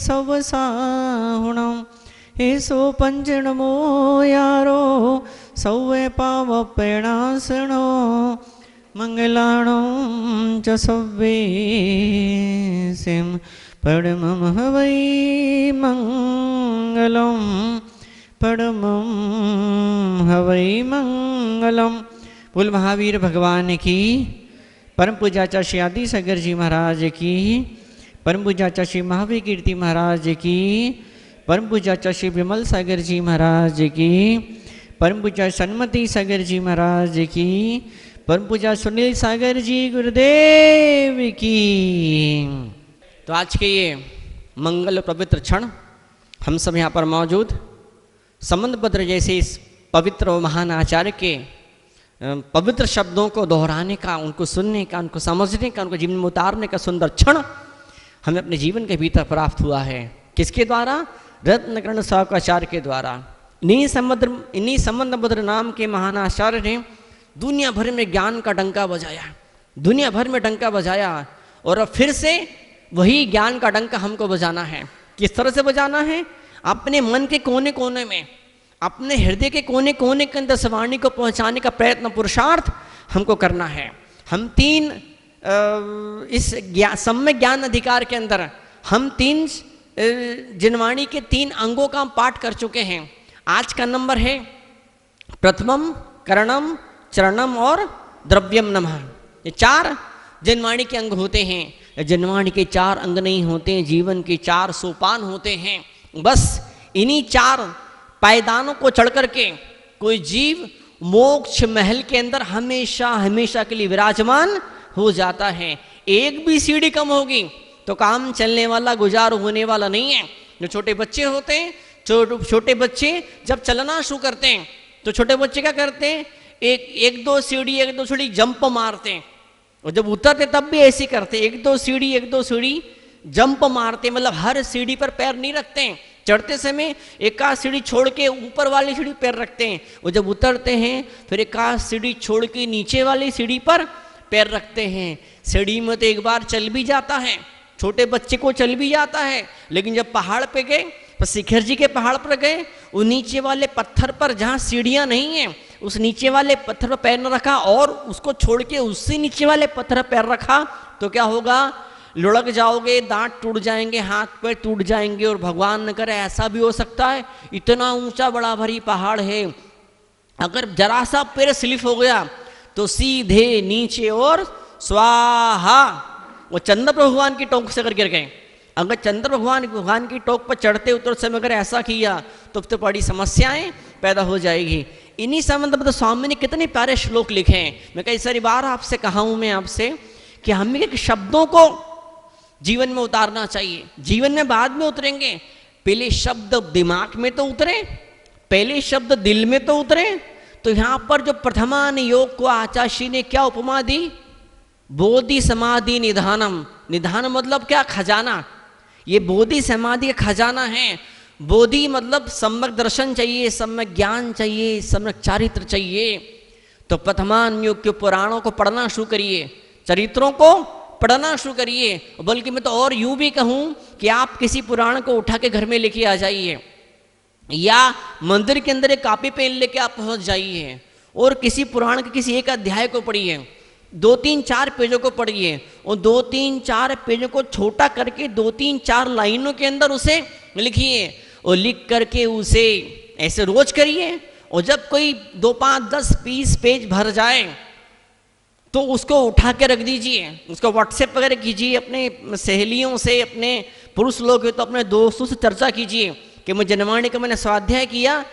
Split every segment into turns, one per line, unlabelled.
सब साहुणम हे सो पंजन मोयारो सौवे पाव पेणासणो मंगलाणो च सव्वे सिम परमं हवै मंगलम परमं हवै मंगलम। बोल महावीर भगवान की, परम पूज्याचा श्री आदि सागर जी महाराज की, परम पूज्याचा श्री महावीर कीर्ति महाराज की, परम पूज्याचा श्री विमल सागर जी महाराज की, परम पूज्य सन्मति सागर जी महाराज की, परम पूज्य सुनील सागर जी गुरुदेव की। तो आज के ये मंगल पवित्र क्षण हम सब यहाँ पर मौजूद संबंध पत्र जैसे इस पवित्र और महान आचार्य के पवित्र शब्दों को दोहराने का, उनको सुनने का, उनको समझने का, उनको जीवन में उतारने का सुंदर क्षण हमें अपने जीवन के भीतर प्राप्त हुआ है। किसके द्वारा? रत्नकर्ण सावकाचार्य के द्वारा। इन्हीं संबंध पत्र नाम के महान आचार्य ने दुनिया भर में ज्ञान का डंका बजाया, दुनिया भर में डंका बजाया, और अब फिर से वही ज्ञान का डंका हमको बजाना है। किस तरह से बजाना है? अपने मन के कोने कोने में, अपने हृदय के कोने कोने के अंदर वाणी को पहुंचाने का प्रयत्न, पुरुषार्थ हमको करना है। हम तीन इस सम्यक ज्ञान अधिकार के अंदर हम तीन जिनवाणी के 3 अंगों का हम पाठ कर चुके हैं। आज का नंबर है प्रथमम, करणम, चरणम और द्रव्यम नमः। ये 4 जिनवाणी के अंग होते हैं। जिनवाणी के 4 अंग नहीं होते, जीवन के 4 सोपान होते हैं। बस इन्हीं 4 पायदानों को चढ़ करके कोई जीव मोक्ष महल के अंदर हमेशा हमेशा के लिए विराजमान हो जाता है। एक भी सीढ़ी कम होगी तो काम चलने वाला, गुजार होने वाला नहीं है। जो छोटे बच्चे होते हैं, छोटे बच्चे जब चलना शुरू करते हैं तो छोटे बच्चे क्या करते हैं? एक दो सीढ़ी जंप मारते हैं, और जब उतरते तब भी ऐसे करते, एक दो सीढ़ी जंप मारते, मतलब हर सीढ़ी पर पैर नहीं रखते हैं। चढ़ते समय एक आध सीढ़ी छोड़ के ऊपर वाली सीढ़ी पैर रखते हैं, और जब उतरते हैं फिर एक आध सीढ़ी छोड़ के नीचे वाली सीढ़ी पर पैर रखते हैं। सीढ़ी में तो एक बार चल भी जाता है, छोटे बच्चे को चल भी जाता है, लेकिन जब पहाड़ पे गए, शिखर जी के पहाड़ पर गए, वो नीचे वाले पत्थर पर जहाँ सीढ़ियाँ नहीं हैं, उस नीचे वाले पत्थर पर पैर न रखा और उसको छोड़ के उससे नीचे वाले पत्थर पर पैर रखा, तो क्या होगा? लुढ़क जाओगे, दांत टूट जाएंगे, हाथ पैर टूट जाएंगे। और भगवान न करे ऐसा भी हो सकता है, इतना ऊंचा बड़ा भारी पहाड़ है, अगर जरा सा पैर स्लिप हो गया तो सीधे नीचे और स्वाहा। वो चंद्र भगवान की टोक से अगर गिर गए, अगर चंद्र भगवान की टोक पर चढ़ते उतर समय अगर ऐसा किया तो बड़ी समस्याएं पैदा हो जाएगी। इन्हीं संबंध में तो स्वामी ने कितने प्यारे श्लोक लिखे हैं। मैं कई सारी बार आपसे कहा हूं मैं आपसे कि हमें एक शब्दों को जीवन में उतारना चाहिए। जीवन में बाद में उतरेंगे, पहले शब्द दिमाग में तो उतरे, पहले शब्द दिल में तो उतरे। तो यहां पर जो प्रथमान योग को आचार्य ने क्या उपमा दी? बोधि समाधि निधानम। निधान मतलब क्या? खजाना। ये बोधि समाधि का खजाना है। बोधि मतलब सम्यक दर्शन चाहिए, सम्यक ज्ञान चाहिए, सम्यक चारित्र चाहिए। तो प्रथमान योग के पुराणों को पढ़ना शुरू करिए, चरित्रों को पढ़ना शुरू करिए। बल्कि मैं तो और यूं भी कहूं कि आप किसी पुराण को उठा के घर में लेके आ जाइए, या मंदिर के अंदर एक कॉपी पेन लेके आप पहुंच जाइए और किसी पुराण के किसी एक अध्याय को पढ़िए, 2-3-4 पेजों को पढ़िए, और 2-3-4 पेजों को छोटा करके 2-3-4 लाइनों के अंदर उसे लिखिए, और लिख करके उसे ऐसे रोज करिए। और जब कोई 2-5-10-20 पेज भर जाए तो उसको उठा के रख दीजिए, उसको व्हाट्सएप वगैरह कीजिए, अपने सहेलियों से, अपने पुरुष लोग तो अपने दोस्तों से चर्चा कीजिए कि मैं जनवाणी का मैंने स्वाध्याय किया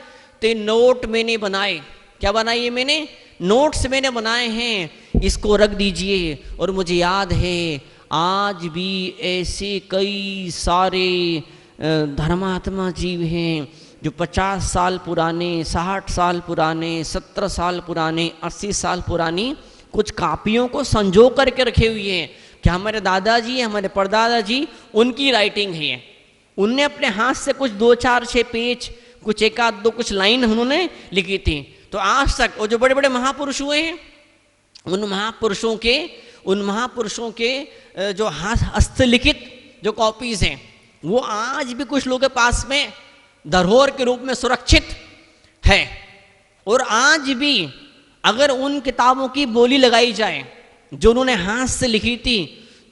तो ये नोट मैंने बनाए। क्या बनाए? मैंने नोट्स मैंने बनाए हैं, इसको रख दीजिए। और मुझे याद है आज भी ऐसे कई सारे धर्मात्मा जीव हैं जो 50 साल पुराने, 60 साल पुराने, 70 साल पुराने, 80 साल पुरानी कुछ कापियों को संजो करके रखे हुए हैं कि हमारे दादाजी, हमारे परदादाजी, उनकी राइटिंग है। उनने अपने हाथ से कुछ 2-4-6 पेज, कुछ 1-2 कुछ लाइन उन्होंने लिखी थी। तो आज तक वो जो बड़े बड़े महापुरुष हुए हैं, उन महापुरुषों के जो हस्तलिखित जो कॉपीज हैं, वो आज भी कुछ लोगों के पास में धरोहर के रूप में सुरक्षित है। और आज भी अगर उन किताबों की बोली लगाई जाए जो उन्होंने हाथ से लिखी थी,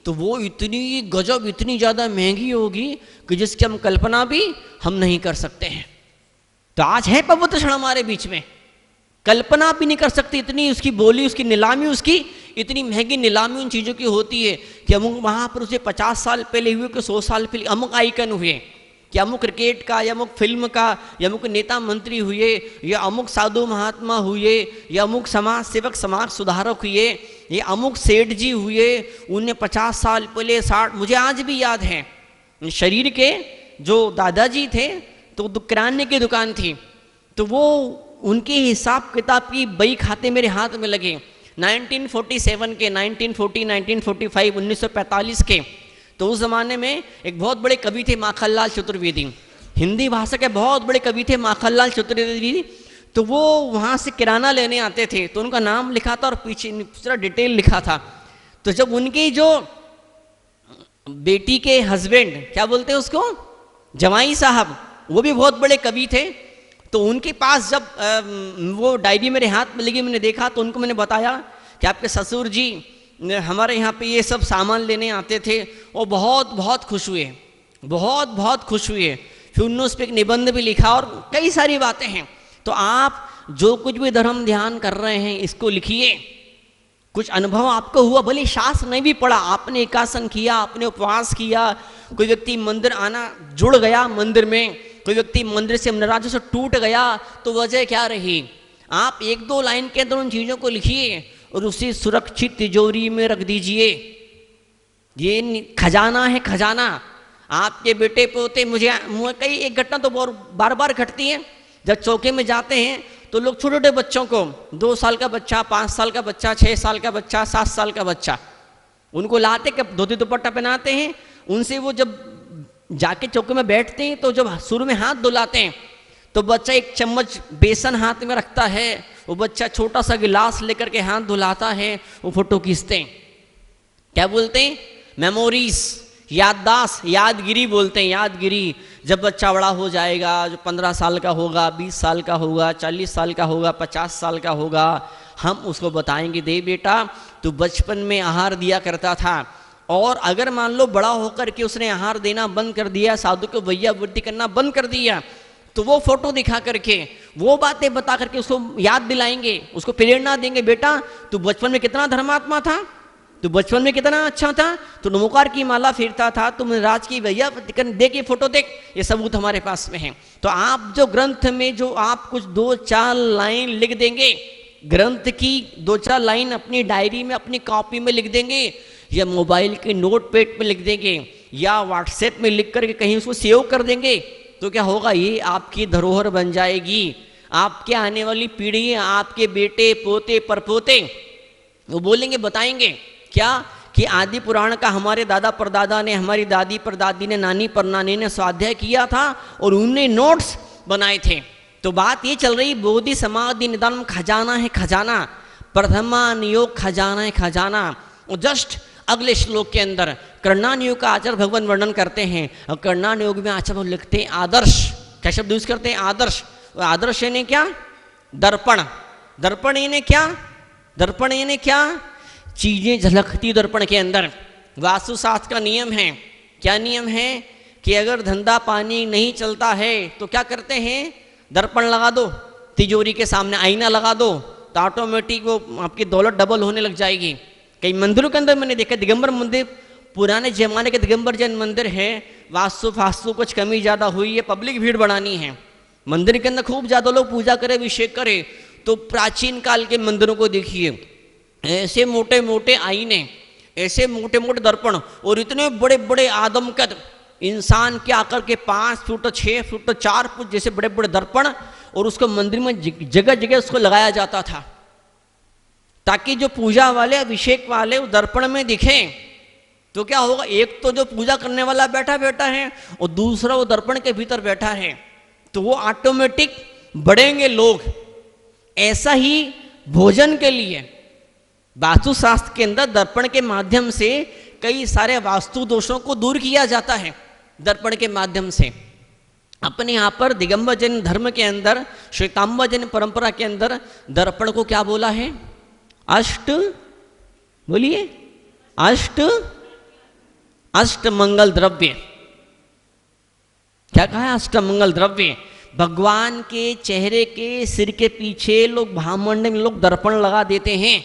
तो वो इतनी गजब, इतनी ज़्यादा महंगी होगी कि जिसकी हम कल्पना भी हम नहीं कर सकते हैं। तो आज है पवित्र क्षण हमारे बीच में, कल्पना भी नहीं कर सकती इतनी उसकी बोली, उसकी नीलामी, उसकी इतनी महंगी नीलामी उन चीज़ों की होती है कि अमुक वहाँ पर उसे 50 साल पहले हुए कि 100 साल पहले अमुक आइकन हुए, कि अमुक क्रिकेट का या अमुक फिल्म का या अमुक नेता मंत्री हुए या अमुक साधु महात्मा हुए या अमुक समाज सेवक समाज सुधारक हुए या अमुक सेठ जी हुए, उन्हें 50 साल पहले 60, मुझे आज भी याद है शरीर के जो दादाजी थे तो किराने की दुकान थी, तो वो उनके हिसाब किताब की बही खाते मेरे हाथ में लगे 1947 के, 1940, 1945, 1945 के। तो उस ज़माने में एक बहुत बड़े कवि थे माखनलाल चतुर्वेदी, हिंदी भाषा के बहुत बड़े कवि थे माखनलाल चतुर्वेदी। तो वो वहाँ से किराना लेने आते थे, तो उनका नाम लिखा था और पीछे पूरा डिटेल लिखा था। तो जब उनकी जो बेटी के हस्बैंड, क्या बोलते हैं उसको, जवाई साहब, वो भी बहुत बड़े कवि थे, तो उनके पास जब वो डायरी मेरे हाथ में लगी, मैंने देखा तो उनको मैंने बताया कि आपके ससुर जी हमारे यहाँ पे ये सब सामान लेने आते थे। वो बहुत बहुत खुश हुए, बहुत बहुत खुश हुए। फिर उन्होंने उस पर एक निबंध भी लिखा और कई सारी बातें हैं। तो आप जो कुछ भी धर्म ध्यान कर रहे हैं इसको लिखिए, कुछ अनुभव आपको हुआ, भले शास्त्र नहीं भी पढ़ा, आपने एकासन किया, आपने उपवास किया, कोई व्यक्ति मंदिर आना जुड़ गया मंदिर में, कोई व्यक्ति मंदिर से नाराजों से टूट गया, तो वजह क्या रही? आप 1-2 लाइन के अंदर उन चीज़ों को लिखिए और उसी सुरक्षित तिजोरी में रख दीजिए। ये खजाना है, खजाना। आपके बेटे पोते, मुझे कई एक घटना तो बार बार घटती है, जब चौके में जाते हैं तो लोग छोटे छोटे बच्चों को, 2 साल का बच्चा, 5 साल का बच्चा, 6 साल का बच्चा, 7 साल का बच्चा, उनको लाते के धोती दुपट्टा पहनाते हैं, उनसे वो जब जाके चौके में बैठते हैं तो जब शुरू में हाथ धुलाते हैं तो बच्चा एक चम्मच बेसन हाथ में रखता है, वो बच्चा छोटा सा गिलास लेकर के हाथ धुलाता है, वो फोटो खींचते हैं। क्या बोलते हैं? मेमोरीज, याददाश्त, यादगिरी बोलते हैं, यादगिरी। जब बच्चा बड़ा हो जाएगा, जो 15 साल का होगा, 20 साल का होगा, 40 साल का होगा, 50 साल का होगा, हम उसको बताएंगे, दे बेटा तू बचपन में आहार दिया करता था, और अगर मान लो बड़ा होकर के उसने आहार देना बंद कर दिया, साधु को भैया वृद्धि करना बंद कर दिया, तो वो फोटो दिखा करके, वो बातें बता करके उसको याद दिलाएंगे, उसको प्रेरणा देंगे, बेटा तू बचपन में कितना धर्मात्मा था, तू बचपन में कितना अच्छा था, तू नमोकार की माला फेरता था, तुम राज की भैया देख ये फोटो देख, ये सबूत हमारे पास में है। तो आप जो ग्रंथ में जो आप कुछ 2-4 लाइन लिख देंगे, ग्रंथ की 2-4 लाइन अपनी डायरी में, अपनी कॉपी में लिख देंगे, या मोबाइल के नोट पैड में लिख देंगे, या व्हाट्सएप में लिख करके कहीं उसको सेव कर देंगे, तो क्या होगा? ये आपकी धरोहर बन जाएगी। आपके आने वाली पीढ़ी, आपके बेटे पोते परपोते वो बोलेंगे, बताएंगे क्या कि आदि पुराण का हमारे दादा परदादा ने, हमारी दादी परदादी ने, नानी परनानी ने स्वाध्याय किया था और उनने नोट्स बनाए थे। तो बात ये चल रही, बोधि समाधि निदान खजाना है, खजाना, प्रथमा नियोग खजाना है, खजाना। और जस्ट अगले श्लोक के अंदर कर्णान योग का आचार्य भगवान वर्णन करते हैं, और कर्णान योग में आचार्य लिखते हैं आदर्श। क्या शब्द यूज करते हैं? आदर्श। आदर्श यानी क्या? दर्पण। दर्पण यानी क्या? दर्पण यानी क्या? चीजें झलकती दर्पण के अंदर। वास्तुशास्त्र का नियम है, क्या नियम है कि अगर धंधा पानी नहीं चलता है तो क्या करते हैं? दर्पण लगा दो, तिजोरी के सामने आईना लगा दो, तो ऑटोमेटिक वो आपकी दौलत डबल होने लग जाएगी। कई मंदिरों के अंदर मैंने देखा, दिगंबर मंदिर, पुराने जमाने के दिगंबर जैन मंदिर है, वास्तु फास्तु कुछ कमी ज़्यादा हुई है, पब्लिक भीड़ बढ़ानी है, मंदिर के अंदर खूब ज़्यादा लोग पूजा करे, अभिषेक करे, तो प्राचीन काल के मंदिरों को देखिए, ऐसे मोटे मोटे आईने, ऐसे मोटे मोटे दर्पण, और इतने बड़े बड़े आदमकद इंसान के आकर के 5 फुट 6 फुट 4 फुट जैसे बड़े बड़े दर्पण, और उसको मंदिर में जगह जगह उसको लगाया जाता था, ताकि जो पूजा वाले, अभिषेक वाले उस दर्पण में दिखें। तो क्या होगा? एक तो जो पूजा करने वाला बैठा बैठा है और दूसरा वो दर्पण के भीतर बैठा है, तो वो ऑटोमेटिक बढ़ेंगे लोग। ऐसा ही भोजन के लिए वास्तुशास्त्र के अंदर दर्पण के माध्यम से कई सारे वास्तु दोषों को दूर किया जाता है। दर्पण के माध्यम से। अपने यहाँ पर दिगंबर जैन धर्म के अंदर, श्वेतांबर जैन परंपरा के अंदर दर्पण को क्या बोला है? अष्ट, बोलिए, अष्ट मंगल द्रव्य। क्या कहा है? अष्ट मंगल द्रव्य। भगवान के चेहरे के सिर के पीछे लोग ब्राह्मण में लोग दर्पण लगा देते हैं।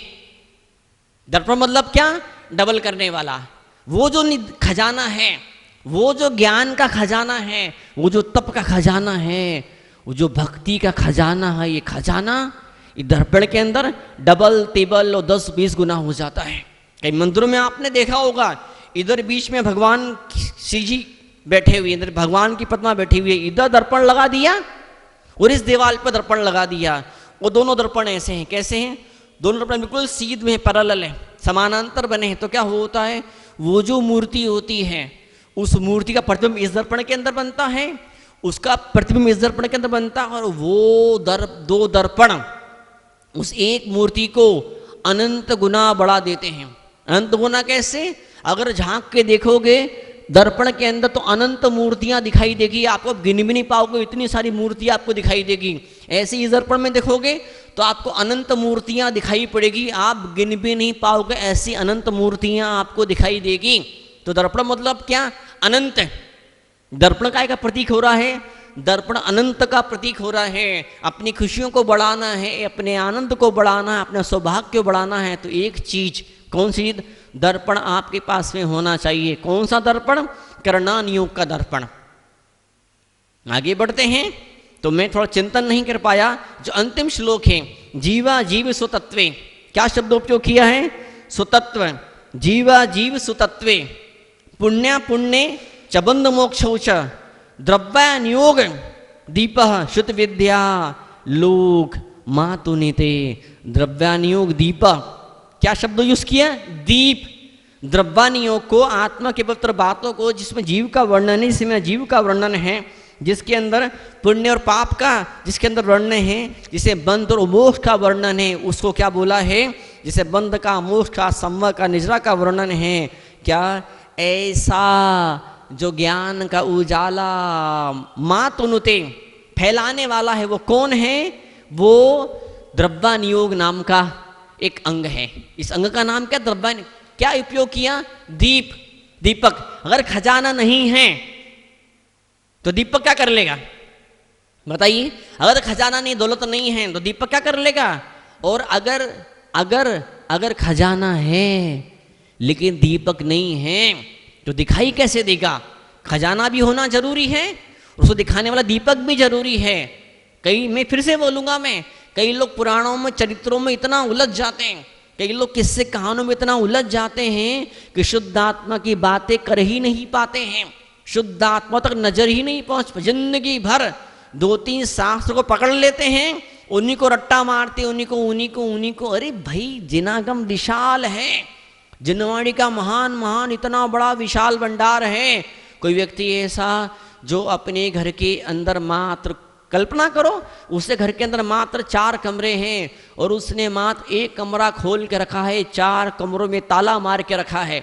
दर्पण मतलब क्या? डबल करने वाला। वो जो खजाना है, वो जो ज्ञान का खजाना है, वो जो तप का खजाना है, वो जो भक्ति का खजाना है, ये खजाना दर्पण के अंदर डबल टेबल और 10-20 गुना हो जाता है। कई मंदिरों में आपने देखा होगा, इधर बीच में भगवान शिव जी बैठे हुए, इधर भगवान की पद्मा बैठी हुई है, इधर दर्पण लगा दिया और इस दीवार पर दर्पण लगा दिया। वो दोनों दर्पण ऐसे हैं, कैसे हैं? दोनों दर्पण बिल्कुल सीध में पैरेलल है, समानांतर बने हैं। तो क्या होता है? वो जो मूर्ति होती है, उस मूर्ति का प्रतिबिंब इस दर्पण के अंदर बनता है, उसका प्रतिबिंब इस दर्पण के अंदर बनता है, और वो दो दर्पण उस एक मूर्ति को अनंत गुना बढ़ा देते हैं। अनंत गुना कैसे? अगर झांक के देखोगे दर्पण के अंदर तो अनंत मूर्तियां दिखाई देगी, आपको गिन भी नहीं पाओगे, इतनी सारी मूर्तियां आपको दिखाई देगी। ऐसे इस दर्पण में देखोगे तो आपको अनंत मूर्तियां दिखाई पड़ेगी, आप गिन भी नहीं पाओगे, ऐसी अनंत मूर्तियां आपको दिखाई देगी। तो दर्पण मतलब क्या? अनंत। दर्पण काय का प्रतीक हो रहा है? दर्पण अनंत का प्रतीक हो रहा है। अपनी खुशियों को बढ़ाना है, अपने आनंद को बढ़ाना है, अपना सौभाग्य को बढ़ाना है, तो एक चीज, कौन सी? दर्पण आपके पास में होना चाहिए। कौन सा दर्पण? करणान योग का दर्पण। आगे बढ़ते हैं तो मैं थोड़ा चिंतन नहीं कर पाया, जो अंतिम श्लोक है, जीवा जीव स्वतत्वे, क्या शब्द उपयोग किया है? स्वतत्व। जीवा जीव स्वतत्वे, पुण्य पुण्य चबंद मोक्षौच, द्रव्यानियोग दीप शुद्ध विद्या लोक मातुनिते। द्रव्यानियोग दीप, क्या शब्द यूज किया? दीप। द्रव्यानियोग को, आत्मा के पवित्र बातों को, जिसमें जीव का वर्णन है, जिसमें जीव का वर्णन है, जिसके अंदर पुण्य और पाप का जिसके अंदर वर्णन है, जिसे बंध और मोक्ष का वर्णन है, उसको क्या बोला है? जिसे बंध का, मोक्ष का, संवर का, निजरा का वर्णन है। क्या? ऐसा जो ज्ञान का उजाला मातुनुते फैलाने वाला है, वो कौन है? वो द्रव्यानियोग नाम का एक अंग है। इस अंग का नाम क्या? द्रव्यानियोग। क्या उपयोग किया? दीप, दीपक। अगर खजाना नहीं है तो दीपक क्या कर लेगा? बताइए। अगर खजाना नहीं, दौलत नहीं है, तो दीपक क्या कर लेगा? और अगर अगर अगर खजाना है लेकिन दीपक नहीं है तो दिखाई कैसे देगा? खजाना भी होना जरूरी है, उसको दिखाने वाला दीपक भी जरूरी है। मैं फिर से बोलूंगा, कई लोग पुराणों में, चरित्रों में इतना उलझ जाते हैं, कई लोग किस्से कहानियों में इतना उलझ जाते हैं कि शुद्ध आत्मा की बातें कर ही नहीं पाते हैं, शुद्ध आत्मा तक नजर ही नहीं पहुंच। जिंदगी भर 2-3 शास्त्र को पकड़ लेते हैं, उन्हीं को रट्टा मारते, उन्हीं को। अरे भाई, जिनागम विशाल है, जिनवाणी का महान इतना बड़ा विशाल भंडार है। कोई व्यक्ति ऐसा जो अपने घर के अंदर मात्र, कल्पना करो, उसके घर के अंदर मात्र 4 कमरे हैं और उसने मात्र 1 कमरा खोल के रखा है, 4 कमरों में ताला मार के रखा है,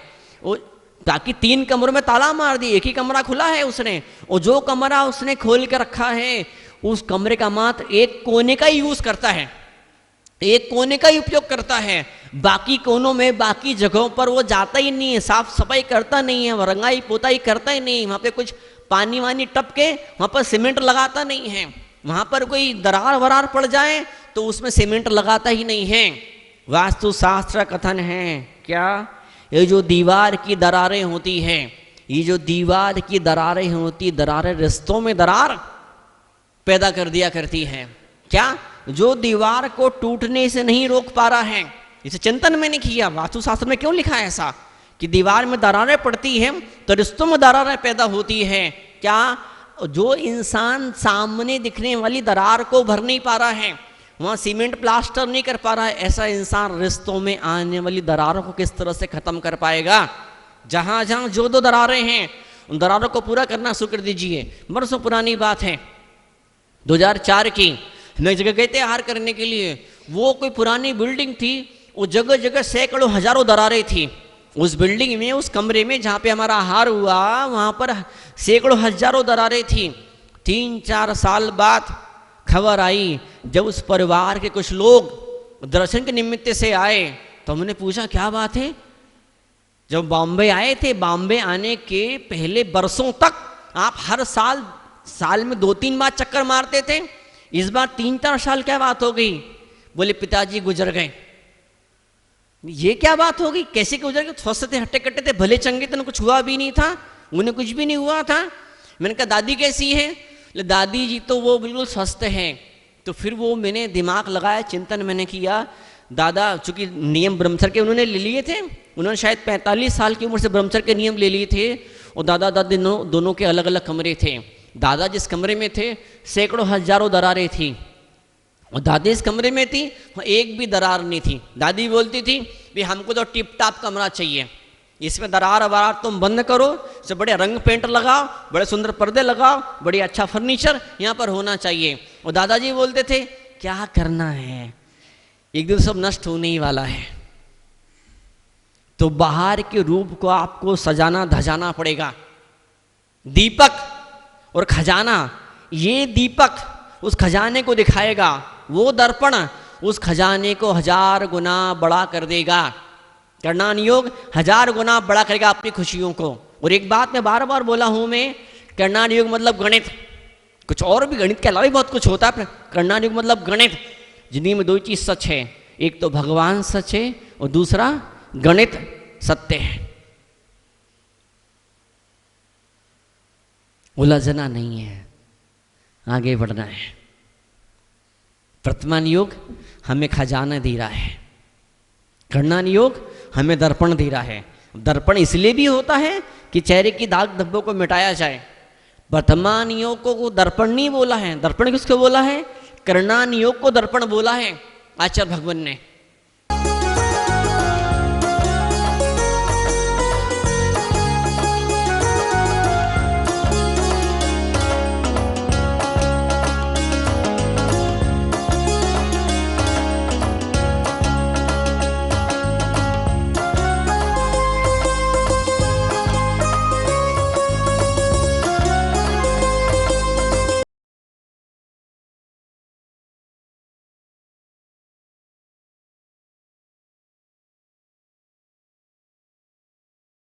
ताकि 3 कमरों में ताला मार दी, 1 ही कमरा खुला है उसने। और जो कमरा उसने खोल के रखा है, उस कमरे का मात्र 1 कोने का ही यूज करता है, 1 कोने का ही उपयोग करता है। बाकी कोनों में, बाकी जगहों पर वो जाता ही नहीं है, साफ सफाई करता नहीं है, रंगाई पोताई करता ही नहीं, वहां पे कुछ पानी वानी टपके वहां पर सीमेंट लगाता नहीं है, वहां पर कोई दरार वरार पड़ जाए तो उसमें सीमेंट लगाता ही नहीं है। वास्तु शास्त्र कथन है क्या? ये जो दीवार की दरारें होती है, ये जो दीवार की दरारें होती, दरारें रिश्तों में दरार पैदा कर दिया करती है। क्या? जो दीवार को टूटने से नहीं रोक पा रहा है, इसे चिंतन मैंने किया, वास्तुशास्त्र में क्यों लिखा है ऐसा कि दीवार में दरारें पड़ती हैं तो रिश्तों में दरारें पैदा होती है। क्या? जो इंसान सामने दिखने वाली दरार को भर नहीं पा रहा है, वहां सीमेंट प्लास्टर नहीं कर पा रहा है, ऐसा इंसान रिश्तों में आने वाली दरारों को किस तरह से खत्म कर पाएगा? जहां जहां जो 2 दरारें हैं, उन दरारों को पूरा करना शुरू कर दीजिए। बरसों पुरानी बात है, 2004 की, नई जगह गए थे आहार करने के लिए। वो कोई पुरानी बिल्डिंग थी, वो जगह जगह सैकड़ों हजारों दरारें थी। उस बिल्डिंग में, उस कमरे में जहाँ पे हमारा आहार हुआ, वहाँ पर सैकड़ों हजारों दरारें थी। 3-4 साल बाद खबर आई, जब उस परिवार के कुछ लोग दर्शन के निमित्त से आए तो हमने पूछा क्या बात है। जब बॉम्बे आए थे, बॉम्बे आने के पहले बरसों तक आप हर साल में 2-3 बार चक्कर मारते थे, इस बार 3-4 साल क्या बात हो गई। बोले पिताजी गुजर गए। ये क्या बात होगी, कैसे गुजर गए? स्वस्थ थे, हट्टे कट्टे थे, भले चंगे थे, कुछ हुआ भी नहीं था, उन्हें कुछ भी नहीं हुआ था। मैंने कहा दादी कैसी है? दादी जी तो वो बिल्कुल स्वस्थ हैं। तो फिर वो मैंने दिमाग लगाया, चिंतन मैंने किया। दादा चूंकि नियम ब्रह्मचर्य के उन्होंने ले लिए थे, उन्होंने शायद 45 साल की उम्र से ब्रह्मचर्य के नियम ले लिए थे, और दादा दादी दोनों के अलग अलग कमरे थे। दादा जिस कमरे में थे सैकड़ों हजारों दरारें थी, और दादी इस कमरे में थी, एक भी दरार नहीं थी। दादी बोलती थी भाई हमको तो टिप टाप कमरा चाहिए, इसमें दरार वरार तुम बंद करो, इसे बड़े रंग पेंट लगाओ, बड़े सुंदर पर्दे लगाओ, बड़ी अच्छा फर्नीचर यहाँ पर होना चाहिए। और दादाजी बोलते थे क्या करना है, एक दिन सब नष्ट होने ही वाला है, तो बाहर के रूप को आपको सजाना धजाना पड़ेगा। दीपक और खजाना, ये दीपक उस खजाने को दिखाएगा, वो दर्पण उस खजाने को 1000 गुना बड़ा कर देगा। करणान योग 1000 गुना बड़ा करेगा अपनी खुशियों को। और एक बात मैं बार बार बोला हूं मैं, करणान योग मतलब गणित, कुछ और भी गणित के अलावा भी बहुत कुछ होता है, करणान योग मतलब गणित। जिंदगी में 2 चीज सच है, एक तो भगवान सच है और दूसरा गणित सत्य है। उलझना नहीं है, आगे बढ़ना है। वर्तमान योग हमें खजाना दे रहा है, करणान योग हमें दर्पण दे रहा है। दर्पण इसलिए भी होता है कि चेहरे की दाग धब्बों को मिटाया जाए। वर्तमान योग को दर्पण नहीं बोला है, दर्पण किसको बोला है? करणान योग को दर्पण बोला है आचार्य भगवान ने।